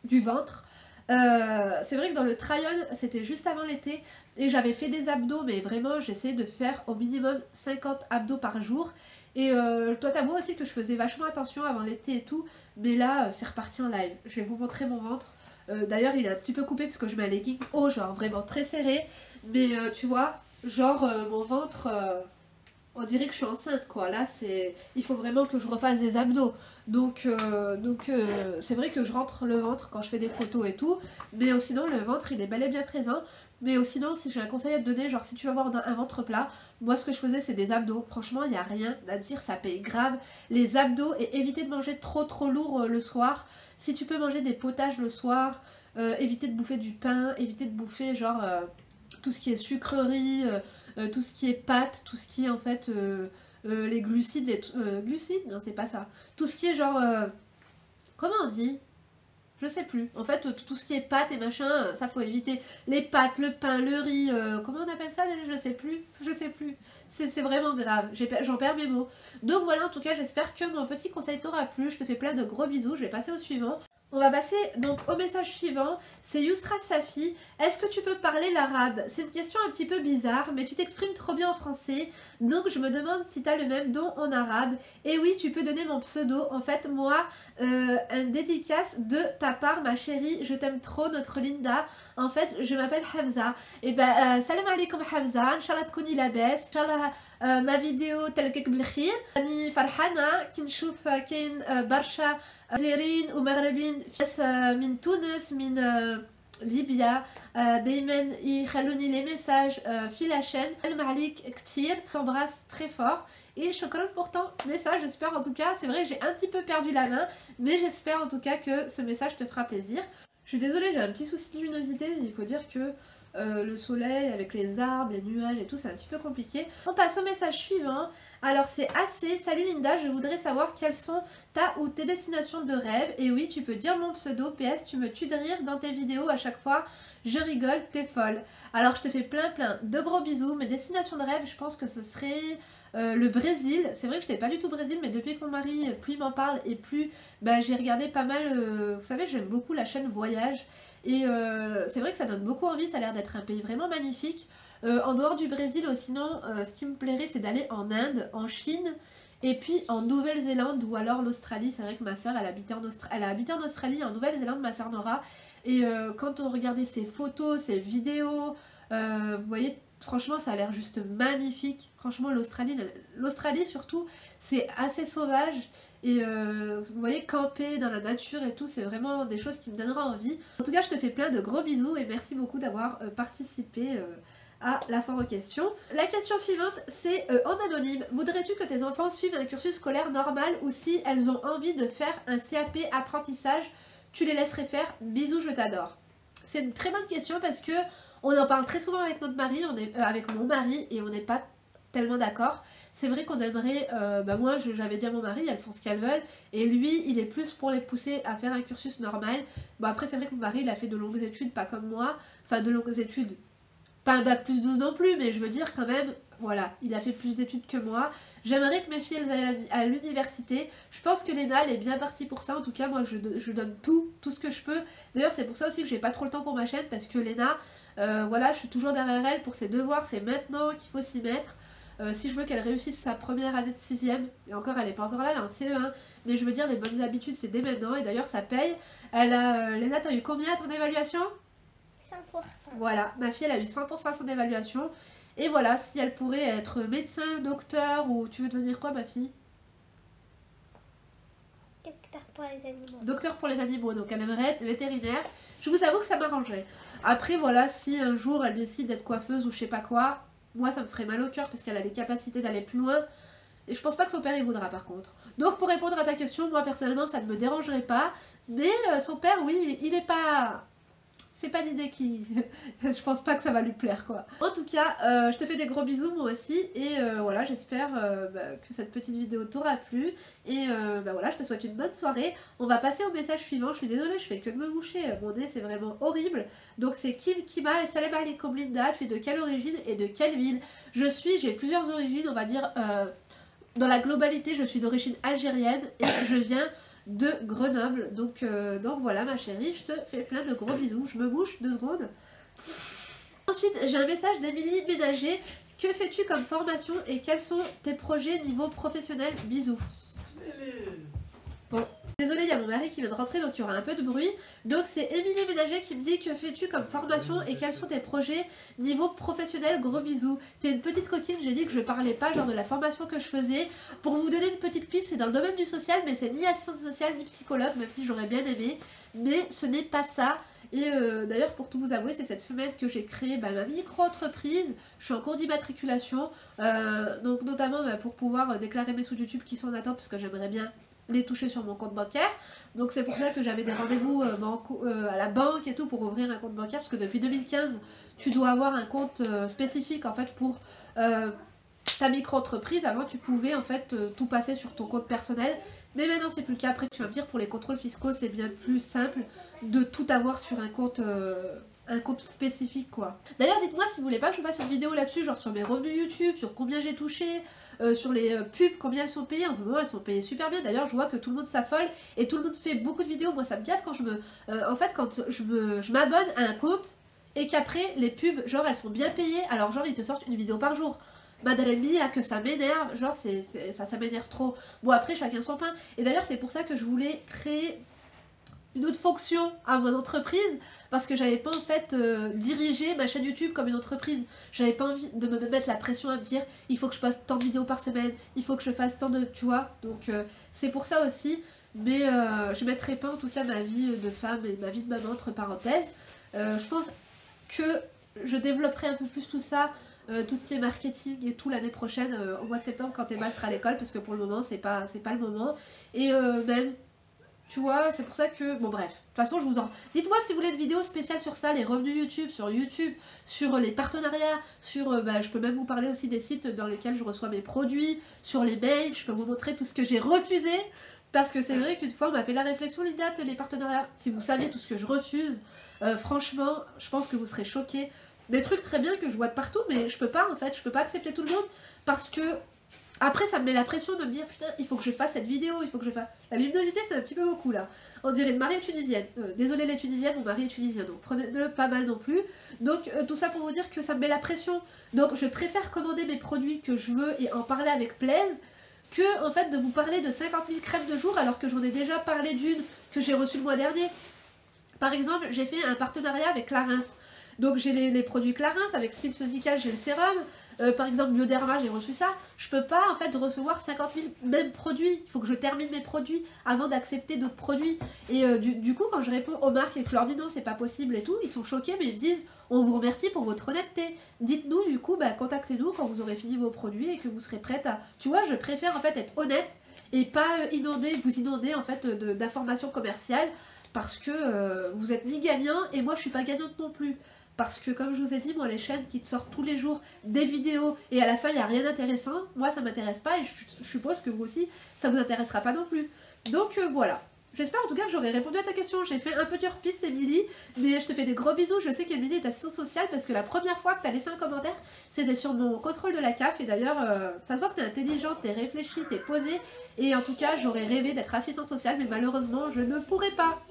du ventre. C'est vrai que dans le try-on, c'était juste avant l'été et j'avais fait des abdos, mais vraiment j'essayais de faire au minimum 50 abdos par jour. Et je dois t'avouer aussi que je faisais vachement attention avant l'été et tout, mais là c'est reparti en live. Je vais vous montrer mon ventre. D'ailleurs il est un petit peu coupé parce que je mets un legging haut, genre vraiment très serré, mais tu vois, genre mon ventre... on dirait que je suis enceinte quoi, là c'est... Il faut vraiment que je refasse des abdos. Donc c'est vrai que je rentre le ventre quand je fais des photos et tout. Mais sinon le ventre il est bel et bien présent. Mais sinon si j'ai un conseil à te donner, genre si tu veux avoir un ventre plat, moi ce que je faisais c'est des abdos. Franchement il n'y a rien à dire, ça paye grave. Les abdos et éviter de manger trop lourd le soir. Si tu peux manger des potages le soir, éviter de bouffer du pain, éviter de bouffer genre tout ce qui est sucrerie... tout ce qui est pâtes, tout ce qui est en fait les glucides, glucides, non c'est pas ça, tout ce qui est genre, comment on dit, je sais plus, en fait tout ce qui est pâtes et machin, ça faut éviter, les pâtes, le pain, le riz, comment on appelle ça déjà, je sais plus, c'est vraiment grave, j'en perds mes mots. Donc voilà, en tout cas j'espère que mon petit conseil t'aura plu, je te fais plein de gros bisous, je vais passer au suivant. On va passer donc au message suivant, c'est Yousra Safi. Est-ce que tu peux parler l'arabe? C'est une question un petit peu bizarre, mais tu t'exprimes trop bien en français, donc je me demande si tu as le même don en arabe. Et oui, tu peux donner mon pseudo. En fait, moi, un dédicace de ta part, ma chérie, je t'aime trop, notre Linda. En fait, je m'appelle Hafza. Et ben, salam alaikum Hafza, Inch'Allah تكوني لاباس, Inch'Allah ما فيديو تلقاك بالخير. راني فرحانة كي نشوف كاين برشا جزائريين ومغربيين من تونس من ليبيا دايما يخلوني لي ميساج في la chaîne. سلام عليك كتير, t'embrasse très fort et shukran pour ton message. J'espère en tout cas, c'est vrai que j'ai un petit peu perdu la main, mais j'espère en tout cas que ce message te fera plaisir. Je suis désolée, j'ai un petit souci de luminosité, il faut dire que le soleil avec les arbres, les nuages et tout, c'est un petit peu compliqué. On passe au message suivant. Alors c'est assez. Salut Linda, je voudrais savoir quelles sont ta ou tes destinations de rêve. Et oui, tu peux dire mon pseudo. PS, tu me tues de rire dans tes vidéos à chaque fois. Je rigole, t'es folle. Alors je te fais plein de gros bisous. Mes destinations de rêve, je pense que ce serait le Brésil. C'est vrai que je n'étais pas du tout au Brésil, mais depuis que mon mari, plus il m'en parle et plus j'ai regardé pas mal. Vous savez, j'aime beaucoup la chaîne Voyage. Et c'est vrai que ça donne beaucoup envie, ça a l'air d'être un pays vraiment magnifique. En dehors du Brésil, sinon, ce qui me plairait, c'est d'aller en Inde, en Chine, et puis en Nouvelle-Zélande ou alors l'Australie. C'est vrai que ma soeur, elle a habité en Australie, en Nouvelle-Zélande, ma soeur Nora. Et quand on regardait ses photos, ses vidéos, vous voyez, franchement ça a l'air juste magnifique. Franchement l'Australie surtout, c'est assez sauvage. Et vous voyez, camper dans la nature et tout, c'est vraiment des choses qui me donneront envie. En tout cas, je te fais plein de gros bisous et merci beaucoup d'avoir participé à la foire aux questions. La question suivante, c'est en anonyme. Voudrais-tu que tes enfants suivent un cursus scolaire normal ou si elles ont envie de faire un CAP apprentissage, tu les laisserais faire? Bisous, je t'adore. C'est une très bonne question parce que on en parle très souvent avec notre mari, avec mon mari, et on n'est pas tellement d'accord. C'est vrai qu'on aimerait, moi j'avais dit à mon mari, elles font ce qu'elles veulent, et lui il est plus pour les pousser à faire un cursus normal. Bon après c'est vrai que mon mari il a fait de longues études, pas comme moi, enfin de longues études, pas un bac plus 12 non plus, mais je veux dire quand même, voilà, il a fait plus d'études que moi. J'aimerais que mes filles elles aillent à l'université. Je pense que Léna elle est bien partie pour ça, en tout cas moi je donne tout ce que je peux. D'ailleurs c'est pour ça aussi que j'ai pas trop le temps pour ma chaîne, parce que Léna, voilà, je suis toujours derrière elle pour ses devoirs, c'est maintenant qu'il faut s'y mettre. Si je veux qu'elle réussisse sa première année de 6ème, et encore elle n'est pas encore là, elle a un CE1, mais je veux dire les bonnes habitudes c'est dès maintenant, et d'ailleurs ça paye. Léna, t'as eu combien à ton évaluation? 100%. Voilà, ma fille elle a eu 100% à son évaluation, et voilà, si elle pourrait être médecin, docteur, ou tu veux devenir quoi ma fille? Docteur pour les animaux. Docteur pour les animaux, donc elle aimerait être vétérinaire. Je vous avoue que ça m'arrangerait. Après voilà, si un jour elle décide d'être coiffeuse ou je sais pas quoi, moi ça me ferait mal au cœur parce qu'elle a les capacités d'aller plus loin. Et je pense pas que son père y voudra par contre. Donc pour répondre à ta question, moi personnellement ça ne me dérangerait pas. Mais son père, oui, il est pas... C'est pas l'idée qui... je pense pas que ça va lui plaire quoi. En tout cas, je te fais des gros bisous moi aussi. Et voilà, j'espère que cette petite vidéo t'aura plu. Et voilà, je te souhaite une bonne soirée. On va passer au message suivant. Je suis désolée, je fais que de me moucher. Mon nez c'est vraiment horrible. Donc c'est Kim Kima et Salam alaikum Linda. Tu es de quelle origine et de quelle ville? J'ai plusieurs origines, on va dire... dans la globalité, je suis d'origine algérienne et je viens de Grenoble. Donc voilà ma chérie, je te fais plein de gros bisous. Je me bouge 2 secondes. Ensuite, j'ai un message d'Émilie Ménager. Que fais-tu comme formation et quels sont tes projets niveau professionnel? Bisous. Bon, désolée, il y a mon mari qui vient de rentrer, donc il y aura un peu de bruit. Donc c'est Émilie Ménager qui me dit que fais-tu comme formation et quels sont tes projets niveau professionnel? Gros bisous. T'es une petite coquine, j'ai dit que je parlais pas genre de la formation que je faisais. Pour vous donner une petite piste, c'est dans le domaine du social, mais c'est ni assistante sociale ni psychologue, même si j'aurais bien aimé. Mais ce n'est pas ça. Et d'ailleurs, pour tout vous avouer, c'est cette semaine que j'ai créé ma micro-entreprise. Je suis en cours d'immatriculation, donc notamment pour pouvoir déclarer mes sous YouTube qui sont en attente, parce que j'aimerais bien les toucher sur mon compte bancaire. Donc c'est pour ça que j'avais des rendez-vous à la banque et tout pour ouvrir un compte bancaire, parce que depuis 2015 tu dois avoir un compte spécifique en fait pour ta micro-entreprise. Avant tu pouvais en fait tout passer sur ton compte personnel, mais maintenant c'est plus le cas. Après tu vas me dire, pour les contrôles fiscaux c'est bien plus simple de tout avoir sur un compte spécifique quoi. D'ailleurs dites-moi si vous voulez pas que je fasse une vidéo là-dessus, genre sur mes revenus YouTube, sur combien j'ai touché, sur les pubs, combien elles sont payées. En ce moment elles sont payées super bien, d'ailleurs je vois que tout le monde s'affole et tout le monde fait beaucoup de vidéos. Moi ça me gaffe quand quand je m'abonne à un compte et qu'après les pubs genre elles sont bien payées, alors genre ils te sortent une vidéo par jour. Madame Mia, que ça m'énerve, genre ça m'énerve trop. Bon après chacun son pain, et d'ailleurs c'est pour ça que je voulais créer une autre fonction à mon entreprise, parce que j'avais pas en fait dirigé ma chaîne YouTube comme une entreprise. J'avais pas envie de me mettre la pression à me dire il faut que je poste tant de vidéos par semaine, il faut que je fasse tant de... tu vois, donc c'est pour ça aussi. Mais je mettrai pas en tout cas ma vie de femme et ma vie de maman entre parenthèses. Je pense que je développerai un peu plus tout ça, tout ce qui est marketing et tout l'année prochaine, au mois de septembre quand Emma sera à l'école, parce que pour le moment c'est pas le moment. Et même tu vois, c'est pour ça que... Bon bref, de toute façon je vous en... Dites-moi si vous voulez une vidéo spéciale sur ça, les revenus YouTube, sur les partenariats, je peux même vous parler aussi des sites dans lesquels je reçois mes produits, sur les mails, je peux vous montrer tout ce que j'ai refusé, parce que c'est vrai qu'une fois on m'a fait la réflexion, Linda, les partenariats, si vous saviez tout ce que je refuse, franchement, je pense que vous serez choqués. Des trucs très bien que je vois de partout, mais je peux pas en fait, je peux pas accepter tout le monde, parce que... Après ça me met la pression de me dire putain il faut que je fasse cette vidéo, il faut que je fasse... La luminosité c'est un petit peu beaucoup là. On dirait une mariée tunisienne. Désolée les tunisiennes, mon mari est tunisien, donc prenez-le pas mal non plus. Donc tout ça pour vous dire que ça me met la pression. Donc je préfère commander mes produits que je veux et en parler avec plaisir, que en fait de vous parler de 50 000 crèmes de jour alors que j'en ai déjà parlé d'une que j'ai reçue le mois dernier. Par exemple, j'ai fait un partenariat avec Clarins. Donc j'ai les produits Clarins, avec Skin Sodical, j'ai le sérum. Par exemple, Bioderma, j'ai reçu ça. Je peux pas en fait recevoir 50 000 mêmes produits. Il faut que je termine mes produits avant d'accepter d'autres produits. Et du coup, quand je réponds aux marques et que je leur dis non, c'est pas possible et tout, ils sont choqués, mais ils me disent on vous remercie pour votre honnêteté. Dites-nous du coup, contactez-nous quand vous aurez fini vos produits et que vous serez prête à. Tu vois, je préfère en fait être honnête et pas vous inonder en fait d'informations commerciales parce que vous êtes ni gagnant et moi je suis pas gagnante non plus. Parce que comme je vous ai dit, moi les chaînes qui te sortent tous les jours des vidéos et à la fin il n'y a rien d'intéressant, moi ça m'intéresse pas et je suppose que vous aussi ça vous intéressera pas non plus. Donc voilà. J'espère en tout cas que j'aurai répondu à ta question. J'ai fait un peu dur piste Émilie, mais je te fais des gros bisous. Je sais qu'Émilie est assistante sociale parce que la première fois que tu as laissé un commentaire, c'était sur mon contrôle de la CAF. Et d'ailleurs, ça se voit que tu es intelligente, tu es réfléchie, tu es posée. Et en tout cas, j'aurais rêvé d'être assistante sociale, mais malheureusement, je ne pourrais pas.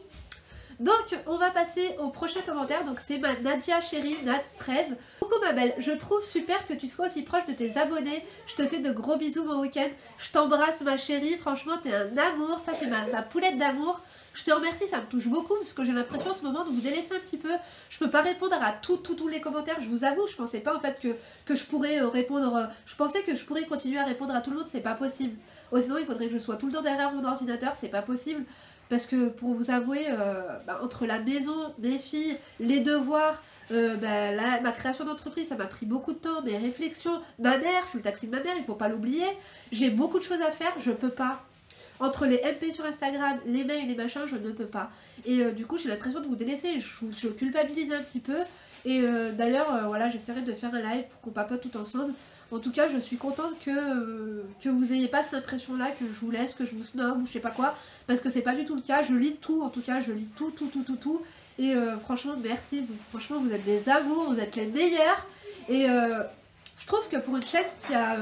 Donc on va passer au prochain commentaire, donc c'est ma Nadia chérie, Nats13. Coucou ma belle, je trouve super que tu sois aussi proche de tes abonnés, je te fais de gros bisous mon week-end, je t'embrasse ma chérie, franchement t'es un amour, ça c'est ma poulette d'amour. Je te remercie, ça me touche beaucoup parce que j'ai l'impression en ce moment de vous délaisser un petit peu. Je peux pas répondre à tous les commentaires, je vous avoue, je pensais pas en fait que je pourrais répondre, je pensais que je pourrais continuer à répondre à tout le monde, c'est pas possible. Sinon il faudrait que je sois tout le temps derrière mon ordinateur, c'est pas possible. Parce que pour vous avouer, entre la maison, mes filles, les devoirs, ma création d'entreprise, ça m'a pris beaucoup de temps, mes réflexions, ma mère, je suis le taxi de ma mère, il faut pas l'oublier. J'ai beaucoup de choses à faire, je peux pas. Entre les MP sur Instagram, les mails, les machins, je ne peux pas. Et du coup, j'ai l'impression de vous délaisser, je culpabilise un petit peu. Et d'ailleurs, voilà, j'essaierai de faire un live pour qu'on papote tout ensemble. En tout cas, je suis contente que vous n'ayez pas cette impression-là, que je vous laisse, que je vous snob ou je sais pas quoi, parce que c'est pas du tout le cas. Je lis tout, en tout cas, je lis tout. Et franchement, merci. Franchement, vous êtes des amours, vous êtes les meilleurs. Et je trouve que pour une chaîne qui a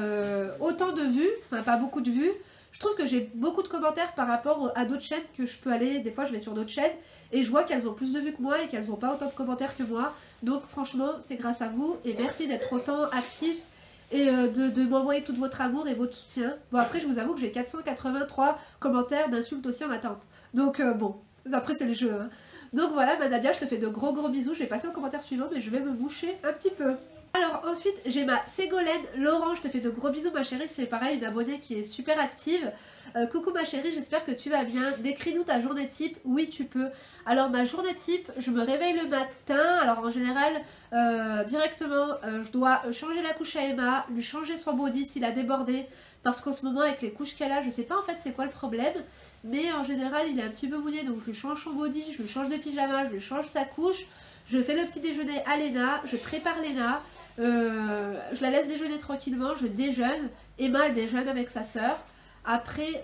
autant de vues, enfin pas beaucoup de vues, je trouve que j'ai beaucoup de commentaires par rapport à d'autres chaînes que je peux aller. Des fois, je vais sur d'autres chaînes et je vois qu'elles ont plus de vues que moi et qu'elles n'ont pas autant de commentaires que moi. Donc, franchement, c'est grâce à vous et merci d'être autant actifs et de m'envoyer tout votre amour et votre soutien. Bon, après, je vous avoue que j'ai 483 commentaires d'insultes aussi en attente. Donc, bon, après, c'est le jeu. Hein. Donc, voilà, Nadia, je te fais de gros bisous. Je vais passer au commentaire suivant, mais je vais me moucher un petit peu. Alors ensuite j'ai ma Ségolène Laurent, je te fais de gros bisous ma chérie, c'est pareil une abonnée qui est super active. Coucou ma chérie, j'espère que tu vas bien, décris-nous ta journée type. Oui tu peux. Alors ma journée type, je me réveille le matin, alors en général directement je dois changer la couche à Emma, lui changer son body s'il a débordé, parce qu'en ce moment avec les couches qu'elle a, je sais pas en fait c'est quoi le problème, mais en général il est un petit peu mouillé, donc je lui change son body, je lui change de pyjama, je lui change sa couche, je fais le petit déjeuner à Léna, je prépare Léna. Je la laisse déjeuner tranquillement, je déjeune. Emma elle déjeune avec sa soeur. Après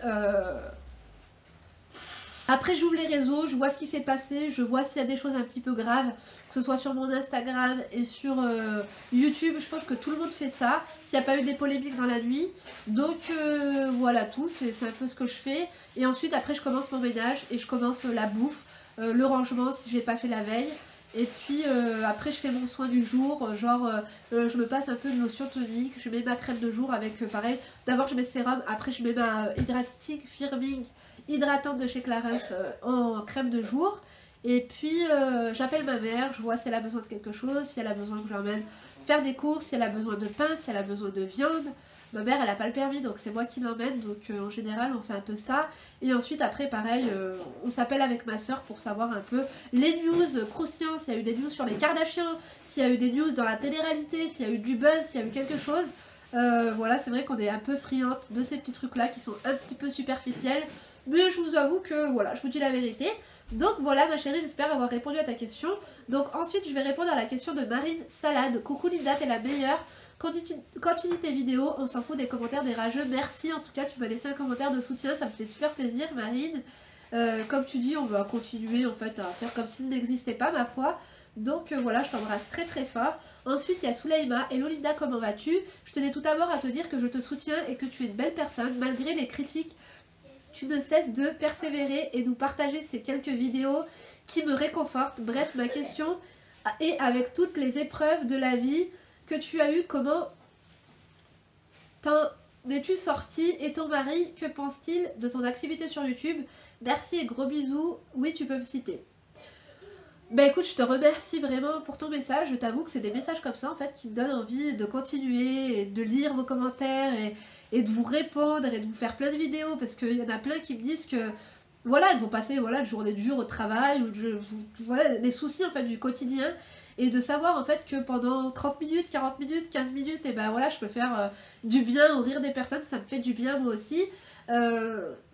j'ouvre les réseaux, je vois ce qui s'est passé, je vois s'il y a des choses un petit peu graves, que ce soit sur mon Instagram et sur YouTube. Je pense que tout le monde fait ça, s'il n'y a pas eu des polémiques dans la nuit. Donc voilà tout, c'est un peu ce que je fais. Et ensuite après je commence mon ménage et je commence la bouffe, le rangement si j'ai pas fait la veille. Et puis après je fais mon soin du jour, je me passe un peu de lotion tonique, je mets ma crème de jour avec pareil, d'abord je mets sérum, après je mets ma Hydratic Firming hydratante de chez Clarins en crème de jour. Et puis j'appelle ma mère, je vois si elle a besoin de quelque chose, si elle a besoin que je l'emmène faire des courses, si elle a besoin de pain, si elle a besoin de viande. Ma mère elle a pas le permis donc c'est moi qui l'emmène, donc en général on fait un peu ça. Et ensuite après pareil on s'appelle avec ma soeur pour savoir un peu les news croustillantes, s'il y a eu des news sur les Kardashians, s'il y a eu des news dans la télé-réalité, s'il y a eu du buzz, s'il y a eu quelque chose. Voilà, c'est vrai qu'on est un peu friante de ces petits trucs là qui sont un petit peu superficiels, mais je vous avoue que voilà, je vous dis la vérité. Donc voilà ma chérie, j'espère avoir répondu à ta question. Donc ensuite je vais répondre à la question de Marine Salade. Coucou Linda, t'es la meilleure. Continue tes vidéos, on s'en fout des commentaires des rageux. Merci en tout cas, tu m'as laissé un commentaire de soutien, ça me fait super plaisir Marine. Comme tu dis, on va continuer en fait à faire comme s'il n'existait pas ma foi. Donc voilà, je t'embrasse très très fort. Ensuite il y a Souleïma. Hello Linda, comment vas-tu? Je tenais tout d'abord à te dire que je te soutiens et que tu es une belle personne malgré les critiques. Tu ne cesses de persévérer et nous partager ces quelques vidéos qui me réconfortent. Bref, ma question est avec toutes les épreuves de la vie que tu as eu, comment t'en es-tu sorti et ton mari, que pense-t-il de ton activité sur YouTube? Merci et gros bisous. Oui, tu peux me citer. Bah écoute, je te remercie vraiment pour ton message. Je t'avoue que c'est des messages comme ça en fait qui me donnent envie de continuer et de lire vos commentaires et de vous répondre et de vous faire plein de vidéos parce qu'il y en a plein qui me disent que voilà, elles ont passé voilà, une journée dure au travail ou voilà, les soucis en fait du quotidien et de savoir en fait que pendant 30 minutes, 40 minutes, 15 minutes, et ben voilà, je peux faire du bien au rire des personnes, ça me fait du bien moi aussi.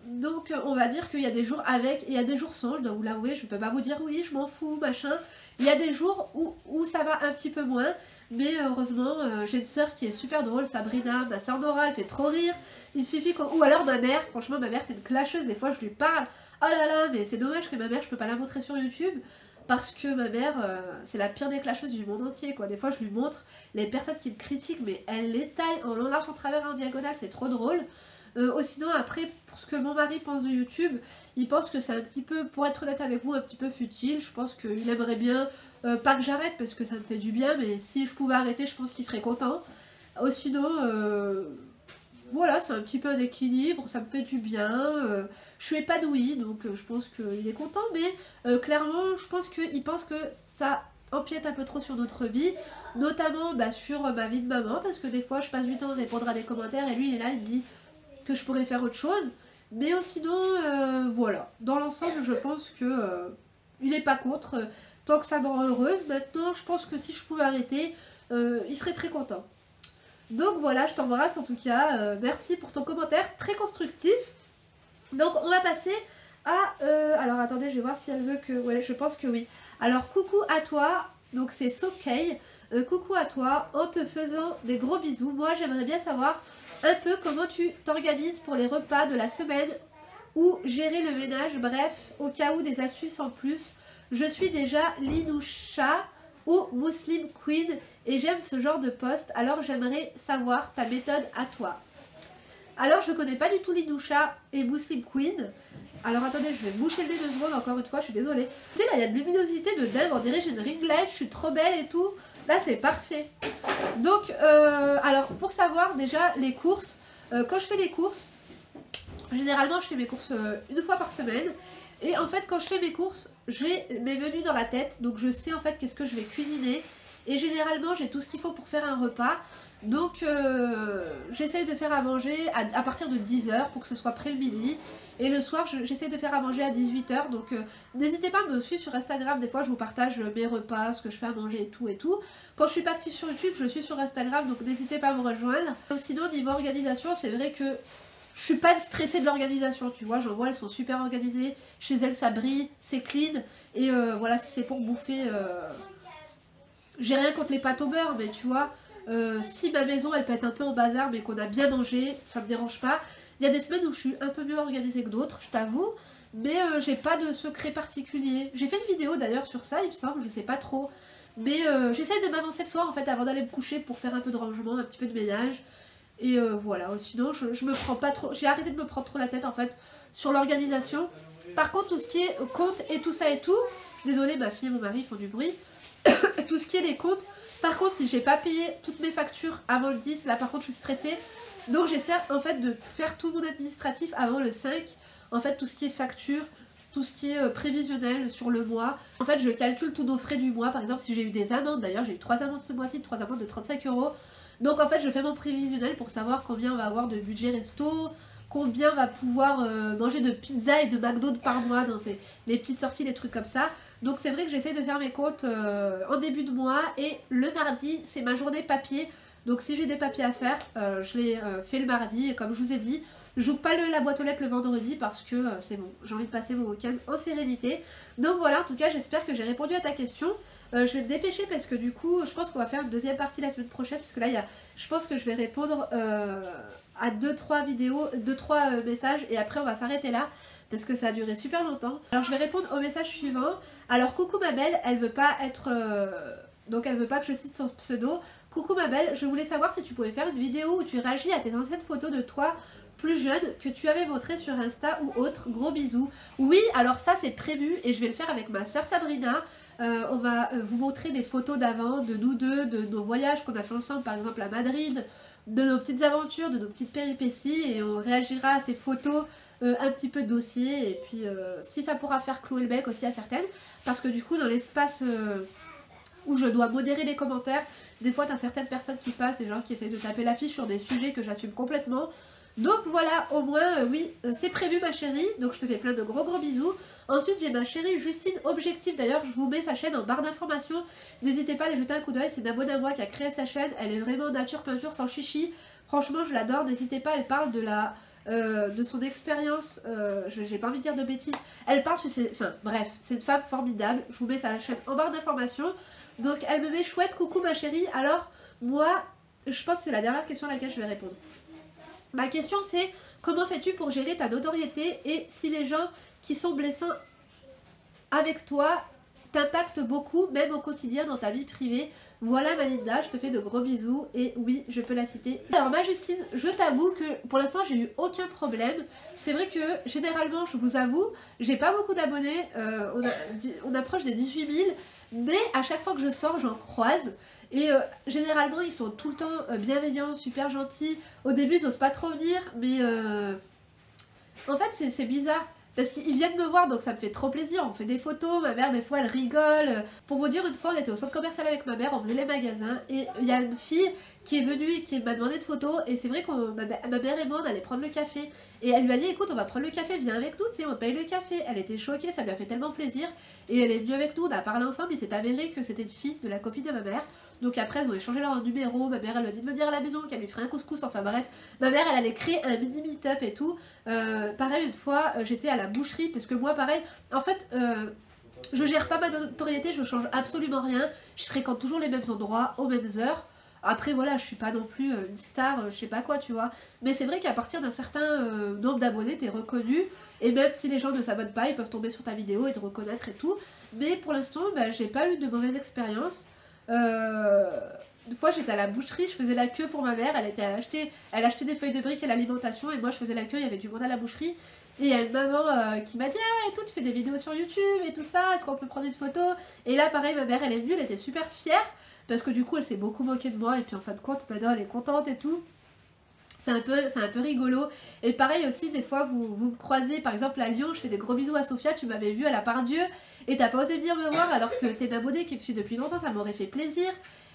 Donc on va dire qu'il y a des jours avec et il y a des jours sans, je dois vous l'avouer, je peux pas vous dire oui je m'en fous machin. Il y a des jours où ça va un petit peu moins, mais heureusement j'ai une soeur qui est super drôle, Sabrina, ma soeur Nora, elle fait trop rire. Il suffit qu'on... Ou alors ma mère, franchement ma mère c'est une clasheuse, des fois je lui parle, oh là là mais c'est dommage que ma mère je peux pas la montrer sur YouTube. Parce que ma mère, c'est la pire des clasheuses du monde entier, quoi. Des fois, je lui montre les personnes qui me critiquent, mais elle les taille en long, large, en travers, en diagonale, c'est trop drôle. Sinon, après, pour ce que mon mari pense de YouTube, il pense que c'est un petit peu, pour être honnête avec vous, un petit peu futile. Je pense qu'il aimerait bien, pas que j'arrête, parce que ça me fait du bien, mais si je pouvais arrêter, je pense qu'il serait content. Sinon, voilà, c'est un petit peu un équilibre, ça me fait du bien, je suis épanouie, donc je pense qu'il est content, mais clairement, je pense qu'il pense que ça empiète un peu trop sur notre vie, notamment sur ma vie de maman, parce que des fois, je passe du temps à répondre à des commentaires, et lui, il est là, il me dit que je pourrais faire autre chose, mais sinon, voilà, dans l'ensemble, je pense que il n'est pas contre, tant que ça me rend heureuse. Maintenant, je pense que si je pouvais arrêter, il serait très content. Donc voilà, je t'embrasse en tout cas. Merci pour ton commentaire très constructif. Donc on va passer à... alors attendez, je vais voir si elle veut que... Ouais, je pense que oui. Alors coucou à toi. Donc c'est Sokei. Coucou à toi. En te faisant des gros bisous. Moi j'aimerais bien savoir un peu comment tu t'organises pour les repas de la semaine ou gérer le ménage. Bref, au cas où des astuces en plus. Je suis déjà Linoucha ou Muslim Queen et j'aime ce genre de post, alors j'aimerais savoir ta méthode à toi. Alors je connais pas du tout Linoucha et Muslim Queen. Alors attendez, je vais boucher le nez 2 secondes encore une fois, je suis désolée. Tu sais là il y a de luminosité de dingue, on dirait j'ai une ring light, je suis trop belle et tout. Là c'est parfait. Donc alors pour savoir déjà les courses, quand je fais les courses, généralement je fais mes courses une fois par semaine. Et en fait quand je fais mes courses, j'ai mes menus dans la tête, donc je sais en fait qu'est-ce que je vais cuisiner. Et généralement j'ai tout ce qu'il faut pour faire un repas. Donc j'essaye de faire à manger à partir de 10 h pour que ce soit près le midi. Et le soir j'essaye de faire à manger à 18 h. Donc n'hésitez pas à me suivre sur Instagram, des fois je vous partage mes repas, ce que je fais à manger et tout et tout. Quand je suis pas active sur YouTube, je suis sur Instagram, donc n'hésitez pas à me rejoindre. Sinon niveau organisation, c'est vrai que je suis pas stressée de l'organisation, tu vois, j'en vois, elles sont super organisées. Chez elles, ça brille, c'est clean. Et voilà, si c'est pour bouffer... J'ai rien contre les pâtes au beurre, mais tu vois, si ma maison, elle peut être un peu en bazar, mais qu'on a bien mangé, ça me dérange pas. Il y a des semaines où je suis un peu mieux organisée que d'autres, je t'avoue. Mais j'ai pas de secret particulier. J'ai fait une vidéo d'ailleurs sur ça, il me semble, je sais pas trop. Mais j'essaie de m'avancer le soir, en fait, avant d'aller me coucher pour faire un peu de rangement, un petit peu de ménage. Et voilà, sinon je me prends pas trop, j'ai arrêté de me prendre trop la tête en fait sur l'organisation. Par contre tout ce qui est compte et tout ça et tout, je suis désolée, ma fille et mon mari font du bruit. Tout ce qui est les comptes, par contre si j'ai pas payé toutes mes factures avant le 10, là par contre je suis stressée. Donc j'essaie en fait de faire tout mon administratif avant le 5. En fait tout ce qui est facture, tout ce qui est prévisionnel sur le mois. En fait je calcule tous nos frais du mois, par exemple si j'ai eu des amendes, d'ailleurs j'ai eu 3 amendes ce mois-ci, 3 amendes de 35 €. Donc en fait je fais mon prévisionnel pour savoir combien on va avoir de budget resto, combien on va pouvoir manger de pizza et de McDo par mois dans les petites sorties, les trucs comme ça. Donc c'est vrai que j'essaie de faire mes comptes en début de mois et le mardi c'est ma journée papier. Donc si j'ai des papiers à faire, je les fais le mardi et comme je vous ai dit, j'ouvre pas la boîte aux lettres le vendredi parce que c'est bon, j'ai envie de passer mon week-end en sérénité. Donc voilà, en tout cas j'espère que j'ai répondu à ta question. Je vais me dépêcher parce que du coup je pense qu'on va faire une deuxième partie la semaine prochaine parce que là je pense que je vais répondre à 2-3 vidéos, 2-3 messages et après on va s'arrêter là parce que ça a duré super longtemps. Alors je vais répondre au message suivant. Alors coucou ma belle, elle veut pas être... donc elle veut pas que je cite son pseudo. Coucou ma belle, je voulais savoir si tu pouvais faire une vidéo où tu réagis à tes anciennes photos de toi plus jeune que tu avais montré sur Insta ou autre. Gros bisous. Oui, alors ça c'est prévu et je vais le faire avec ma soeur Sabrina. On va vous montrer des photos d'avant, de nous deux, de nos voyages qu'on a fait ensemble, par exemple à Madrid, de nos petites aventures, de nos petites péripéties, et on réagira à ces photos un petit peu dossier, et puis si ça pourra faire clouer le bec aussi à certaines, parce que du coup dans l'espace où je dois modérer les commentaires, des fois t'as certaines personnes qui passent et genre qui essayent de taper l'affiche sur des sujets que j'assume complètement. Donc voilà, au moins, oui, c'est prévu ma chérie, donc je te fais plein de gros bisous. Ensuite j'ai ma chérie Justine Objectif, d'ailleurs je vous mets sa chaîne en barre d'informations, n'hésitez pas à aller jeter un coup d'œil, c'est une abonnée à moi qui a créé sa chaîne, elle est vraiment nature peinture sans chichi, franchement je l'adore, n'hésitez pas, elle parle de son expérience, j'ai pas envie de dire de bêtises, elle parle sur ses... Enfin bref, c'est une femme formidable, je vous mets sa chaîne en barre d'informations, donc elle me met chouette, coucou ma chérie, alors moi, je pense que c'est la dernière question à laquelle je vais répondre. Ma question c'est, comment fais-tu pour gérer ta notoriété et si les gens qui sont blessants avec toi t'impactent beaucoup, même au quotidien dans ta vie privée? Voilà Malinda, je te fais de gros bisous et oui, je peux la citer. Alors ma Justine, je t'avoue que pour l'instant j'ai eu aucun problème. C'est vrai que généralement, je vous avoue, j'ai pas beaucoup d'abonnés, on approche des 18 000, mais à chaque fois que je sors, j'en croise. Et généralement, ils sont tout le temps bienveillants, super gentils. Au début, ils osent pas trop venir, mais en fait, c'est bizarre. Parce qu'ils viennent me voir, donc ça me fait trop plaisir. On fait des photos, ma mère, des fois, elle rigole. Pour vous dire, une fois, on était au centre commercial avec ma mère, on faisait les magasins, et il y a une fille qui est venue et qui m'a demandé de photos, et c'est vrai que ma mère et moi, on allait prendre le café. Et elle lui a dit, écoute, on va prendre le café, viens avec nous, tu sais, on paye le café. Elle était choquée, ça lui a fait tellement plaisir. Et elle est venue avec nous, on a parlé ensemble, il s'est avéré que c'était une fille de la copine de ma mère. Donc après, elles ont échangé leur numéro, ma mère, elle lui a dit de venir à la maison, qu'elle lui ferait un couscous, enfin bref. Ma mère, elle allait créer un mini meet-up et tout. Pareil, une fois, j'étais à la boucherie, parce que moi, pareil, en fait, je gère pas ma notoriété, je change absolument rien. Je fréquente toujours les mêmes endroits, aux mêmes heures. Après, voilà, je suis pas non plus une star, je sais pas quoi, tu vois. Mais c'est vrai qu'à partir d'un certain nombre d'abonnés, t'es reconnu. Et même si les gens ne s'abonnent pas, ils peuvent tomber sur ta vidéo et te reconnaître et tout. Mais pour l'instant, bah, j'ai pas eu de mauvaise expérience. Une fois j'étais à la boucherie, je faisais la queue pour ma mère, elle achetait des feuilles de briques et l'alimentation et moi je faisais la queue, il y avait du monde à la boucherie et il y a une maman qui m'a dit ah et tout, tu fais des vidéos sur YouTube et tout ça, est-ce qu'on peut prendre une photo? Et là pareil ma mère elle est venue, elle était super fière parce que du coup elle s'est beaucoup moquée de moi et puis en fin de compte maintenant elle est contente et tout. C'est un peu rigolo. Et pareil aussi, des fois, vous me croisez, par exemple à Lyon, je fais des gros bisous à Sophia, tu m'avais vu à la Part-Dieu, et t'as pas osé venir me voir alors que t'es une abonnée qui me suit depuis longtemps, ça m'aurait fait plaisir.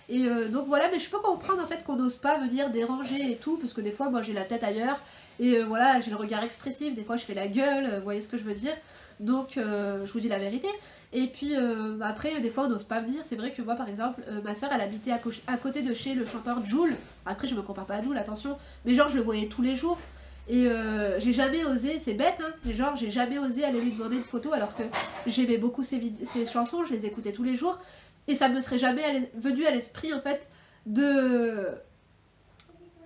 Et donc voilà, mais je peux comprendre en fait qu'on n'ose pas venir déranger et tout, parce que des fois, moi j'ai la tête ailleurs, et voilà, j'ai le regard expressif, des fois je fais la gueule, vous voyez ce que je veux dire. Donc je vous dis la vérité. Et puis après, des fois on n'ose pas venir. C'est vrai que moi par exemple, ma soeur elle habitait à côté de chez le chanteur Jul. Après je me compare pas à Jul, attention. Mais genre je le voyais tous les jours. Et j'ai jamais osé, c'est bête hein, mais genre j'ai jamais osé aller lui demander une photo alors que j'aimais beaucoup ses chansons, je les écoutais tous les jours. Et ça me serait jamais venu à l'esprit en fait de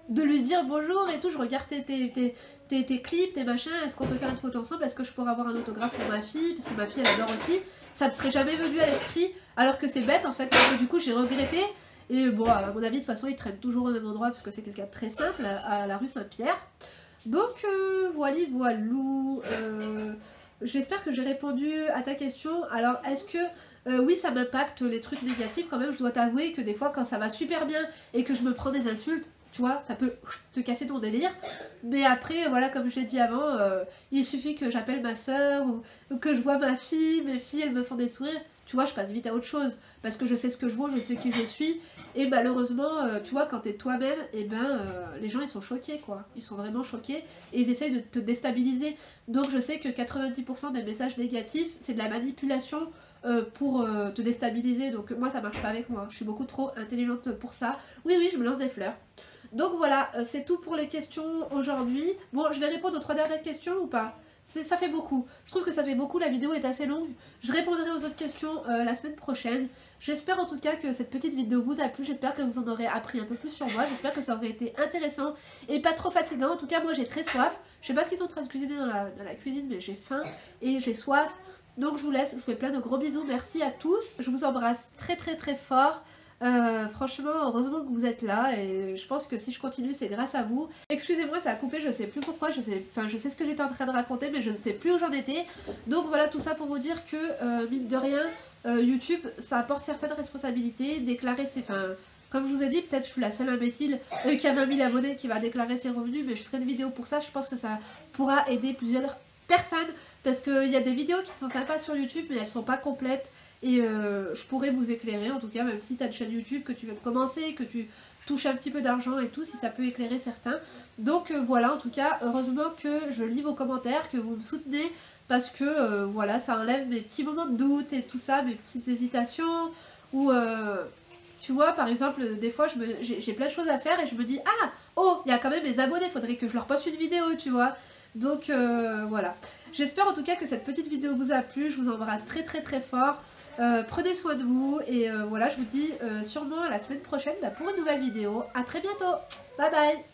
lui dire bonjour et tout, je regarde tes clips, tes machins, est-ce qu'on peut faire une photo ensemble, est-ce que je pourrais avoir un autographe pour ma fille, parce que ma fille elle adore aussi, ça me serait jamais venu à l'esprit, alors que c'est bête en fait, parce que du coup j'ai regretté, et bon à mon avis de toute façon il traîne toujours au même endroit, parce que c'est quelqu'un de très simple, à la rue Saint-Pierre. Donc voilou, j'espère que j'ai répondu à ta question. Alors est-ce que oui ça m'impacte les trucs négatifs quand même, je dois t'avouer que des fois quand ça va super bien et que je me prends des insultes, tu vois, ça peut te casser ton délire. Mais après, voilà, comme je l'ai dit avant, il suffit que j'appelle ma soeur ou que je vois ma fille, mes filles, elles me font des sourires. Tu vois, je passe vite à autre chose. Parce que je sais ce que je vaux, je sais qui je suis. Et malheureusement, tu vois, quand t'es toi-même, et ben, les gens, ils sont choqués, quoi. Ils sont vraiment choqués. Et ils essayent de te déstabiliser. Donc je sais que 90% des messages négatifs, c'est de la manipulation pour te déstabiliser. Donc moi, ça marche pas avec moi. Je suis beaucoup trop intelligente pour ça. Oui, je me lance des fleurs. Donc voilà, c'est tout pour les questions aujourd'hui. Bon, je vais répondre aux 3 dernières questions ou pas? Ça fait beaucoup. Je trouve que ça fait beaucoup, la vidéo est assez longue. Je répondrai aux autres questions la semaine prochaine. J'espère en tout cas que cette petite vidéo vous a plu. J'espère que vous en aurez appris un peu plus sur moi. J'espère que ça aurait été intéressant et pas trop fatigant. En tout cas, moi j'ai très soif. Je sais pas ce qu'ils sont en train de cuisiner dans la cuisine, mais j'ai faim et j'ai soif. Donc je vous laisse, je vous fais plein de gros bisous. Merci à tous. Je vous embrasse très très très fort. Franchement, heureusement que vous êtes là et je pense que si je continue, c'est grâce à vous. Excusez-moi, ça a coupé, je sais plus pourquoi, je sais ce que j'étais en train de raconter, mais je ne sais plus où j'en étais. Donc voilà, tout ça pour vous dire que, mine de rien, YouTube, ça apporte certaines responsabilités, déclarer ses... Comme je vous ai dit, peut-être je suis la seule imbécile qui a 20 000 abonnés qui va déclarer ses revenus, mais je ferai une vidéo pour ça. Je pense que ça pourra aider plusieurs personnes, parce qu'il y a des vidéos qui sont sympas sur YouTube, mais elles sont pas complètes. Et je pourrais vous éclairer, en tout cas, même si tu as une chaîne YouTube, que tu viens de commencer, que tu touches un petit peu d'argent et tout, si ça peut éclairer certains. Donc voilà, en tout cas, heureusement que je lis vos commentaires, que vous me soutenez, parce que voilà, ça enlève mes petits moments de doute et tout ça, mes petites hésitations, ou tu vois, par exemple, des fois, j'ai plein de choses à faire et je me dis, ah, oh, il y a quand même mes abonnés, faudrait que je leur poste une vidéo, tu vois. Donc voilà. J'espère en tout cas que cette petite vidéo vous a plu, je vous embrasse très très très fort. Prenez soin de vous et voilà, je vous dis sûrement à la semaine prochaine pour une nouvelle vidéo. À très bientôt. Bye bye.